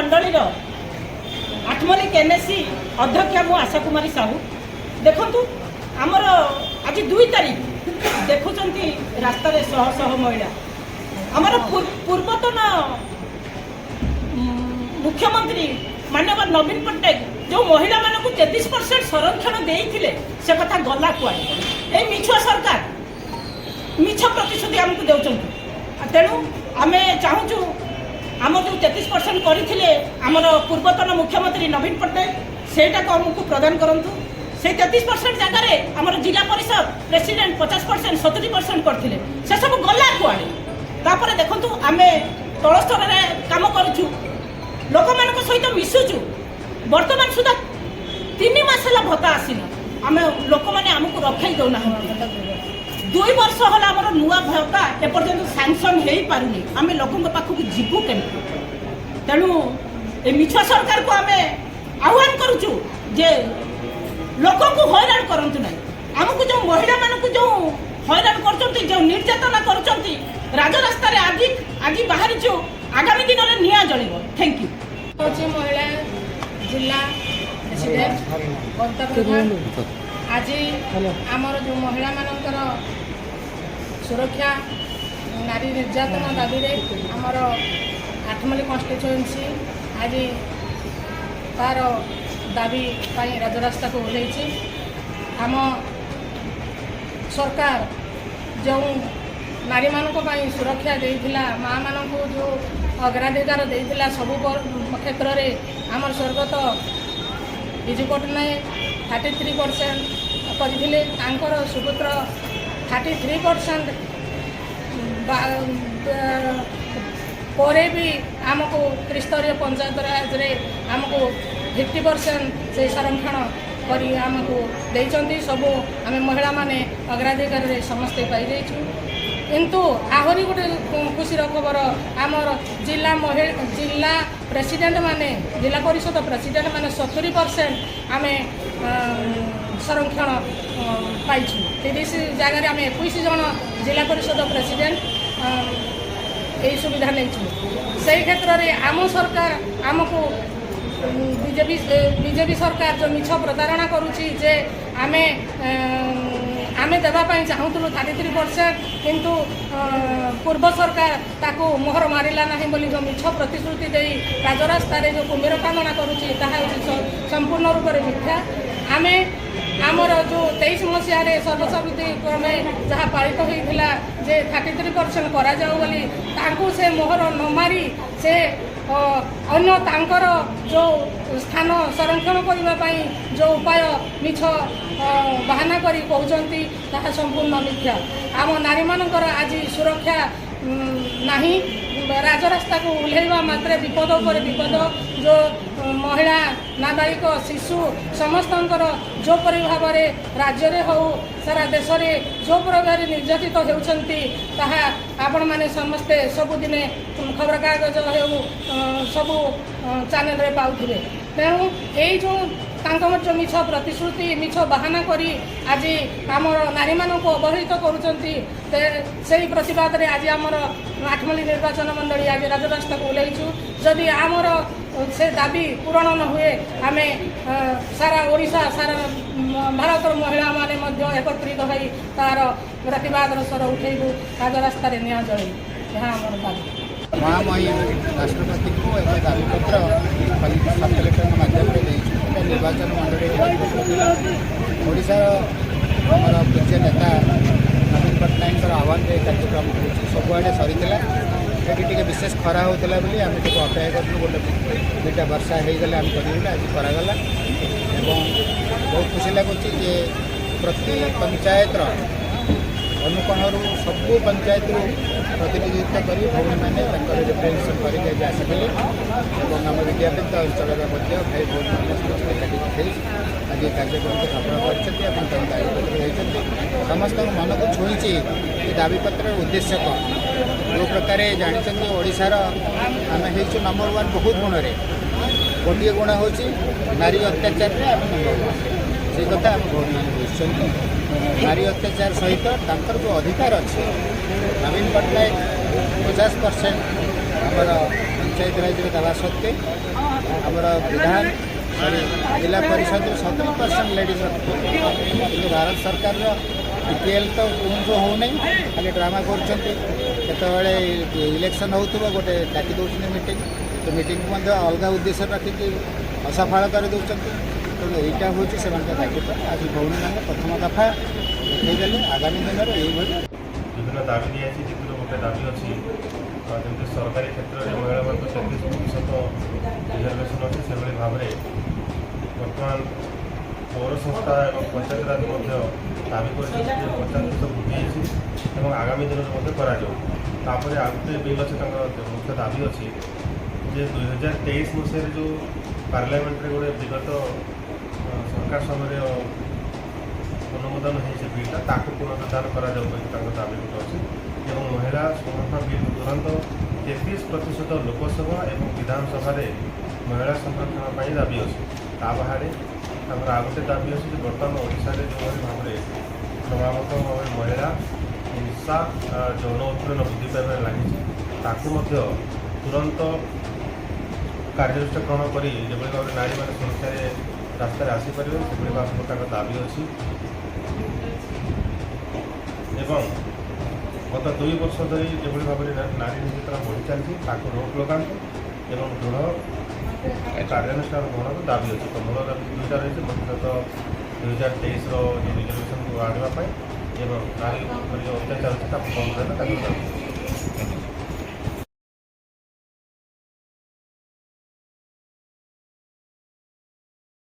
मंडल Athmallik NSC अध्यक्ष मु आशा कुमारी साहू देखु आमर आज 2 तारीख देखुं रास्तार शह शह महिला आमर पूर्वतन मुख्यमंत्री मानव नवीन पट्टनायक जो महिला मान 33% संरक्षण देते से कथा गला कुआड़े मिछुआ सरकार मिछ प्रतिश्रुति आमको दे तेणु आम चाहूँ आम जो 33% करते आमर पूर्वतन मुख्यमंत्री नवीन पट्टनायक सेटा को आमको प्रदान करूँ से 33% जगह आमर जिला परिषद प्रेसिडेंट 50% 70% करते से सब गला कुआड़े तापर देखु आम तल स्तर में कम करुचु लोक मान सहित मिशुचु वर्तमान सुधा 3 मास है भत्ता आसीना आम लोक मैंने आमको रखाई दौना 2 वर्ष है आम नुआ भत्ता एपर्यंत सांसन हो पारुनी आम लोकों पाखक जीवु केमती तेणु ए मिछुआ सरकार को आम आह्वान करुचु जे लोक को हैरान करतु ना आमको जो महिला मानक जो हैरान कर जो निर्यातना कर राजरास्तार आज आज बाहरी आगामी दिन में निया जल थैंक यू महिला जिला प्रेसिडेंट गंतव्य आज आमर जो महिला मानकर सुरक्षा नारी निर्यातना दाबी आमर आठमल्लिक कन्स्टिट्युएंसी आज तार दाबी राजरास्ता को ओह्लैछि आम सरकार जो नारी मानक सुरक्षा देइथिला माँ मानक जो अग्राधिकार देइथिला सब क्षेत्र में आमर स्वर्गत विजु पट्टनायक 33% करथिले तांकर सुपुत्र 33% परे भी आमको त्रिस्तरीय पंचायत राज रे आमको 50% से संरक्षण करी आमको देइचंती सब आम महिला माने अग्राधिकार रे समस्ते पाई जाइछु किंतु आहरी गोटे खुशीर खबर आमर जिला प्रेसिडेंट माने जिला परिषद प्रेसिडेंट माने 70% आम संरक्षण पाइछु 30 जगह आम 21 जन जिला परिषद प्रेसिडेंट यही सुविधा नहीं से क्षेत्र में आम सरकार आमको बीजेपी सरकार जो मिछ प्रतारणा करुच्ची जे आमे आमे देवाई चाहूलु 33% किंतु पूर्व सरकार ताको मोहर मारिला ना बोली जो मिछ प्रतिश्रुति दे राजरास्तार जो कुम्भीर कामना करुच्ची संपूर्ण रूप से मिथ्या आमे आमर जो 23 मसीह सर्वसम्मति क्रमे जहाँ पालित होता जे 33% करा जाऊ बोली तांको से मोहर न मारी से अन्य तांकर जो स्थान संरक्षण करने जो उपाय मिछ बाहाना करी कहते ताहा संपूर्ण मिथ्या आम नारी मानकर आज सुरक्षा नहीं राजरास्ता को ओह्लैवा मात्रे विपद उपर विपद जो महिला नाबालिक शिशु समस्तंकर जो परि भाव राज्य में हो सारा देश में जो प्रकार निर्यातित होती ताहा आपण माने समस्ते सबुदिने खबर कागज हो सब चैनल रे पाउथिबे तेणु यही जो जो मिछ प्रतिश्रुति मिछ बाहाना करी आज आमर नारी मानक अवहेलित करुँचे से प्रतिवाद रे आज आमर आठमल्लिक निर्वाचन मंडली आज राजरास्ता को ओह्लैछु जदि आमर से दाबी पूरण न हुए आम सारा ओडिशा सारा भारतर महिला माने मध्य एकत्रित हो तार प्रतिवाद स्वर उठेबू राजरास्तार निया जल यहाँ आमर दाबी महामहिम राष्ट्रपति को एक दाबीपत्र सब कलेक्टर माध्यम निर्वाचन मंडली ओडिशार आमर पूज्य नेता नवीन पट्टनायक आह्वान कार्यक्रम सबुआड़े सरी ये विशेष खरा होता बोली आम अपेक्षा करूँ गोटे 2टा वर्षा हो गले आम कर आज करागला बहुत खुशी लगुच जे प्रति पंचायत अनुकोण सबू पंचायत प्रतिनिधित्व कर भौणी मैंने रिप्रेजेंटेशन करके आसते आम विद्यापीठ अंचल भाई भौणी मैंने आज कार्यक्रम को सफल कर दाबीपत्र समस्त मन को छुई दाबीपत्र उद्देश्य कौन जो प्रकार जानते ओडिशार आम हो नंबर 1 बहुत गुण में गोटे गुण हूँ नारी अत्याचार में आम नंबर 1 से कथा आम भौणी मैंने बुझुं नारी अत्याचार सहित तांकर जो अधिकार अच्छे नवीन पट्टनायक 50% आमर पंचायत राज देवा सत्वे आमर विधान सॉरी जिला परिषद 70% लेडीज रखते कि भारत सरकार बीपीएल तो कौन हो नहीं खाली ड्रामा कर इलेक्शन हो गोटे डाकी दौरान मीटिंग तो मीटिंग अलग उद्देश्य रखिक असफल कर दौरान तेणु यहाँ हूँ से दायित्व आज भौणी मैंने प्रथम दफा देखते आगामी दिन में यही विभिन्न दाबी दिखाई जितने गोटे दाबी अच्छी जमी सरकारी क्षेत्र में महिला मान 33% रिजर्वेशन अच्छे से भाव में बर्तमान पौर संस्था और पंचायत राज दाबी कर 50% वृद्धि और आगामी दिन में कर आगे बिल अच्छे मुख्य दाबी अच्छी जे 2023 मसीह जो पार्लियामेंट रे गोटे विगत सरकार समय अनुमोदन है बिलटा ताकू पुनरुद्धार करा दाबी गोटे अच्छी और महिला संरक्षण बिल तुरंत 33% लोकसभा और विधानसभा महिला संरक्षण पर दाबी अच्छी ता बाहर आ गए दाबी अच्छी बर्तमान ओडिशा जो भाव में क्रमागत भाव महिला हिंसा यौन उत्पीड़न वृद्धि पाइबार लगी तुरंत कार्यानुष्ठान ग्रहण कर जो भाव में नारी मैंने सुरक्षा रास्तार आसीपर से भाव दाबी अच्छी एवं गत 2 वर्ष धरी जो भाव में नारी निर्यातना बढ़ी चलती रोक लगातु एवं दृढ़ कार्यानुष्ठान ग्रहण दाबी अच्छी तो मूल दाबी दुईटा रही मुख्यतः 2023 जो रिजर्वेशन को आने नारी जो अत्याचार अच्छे कम करना दाबी।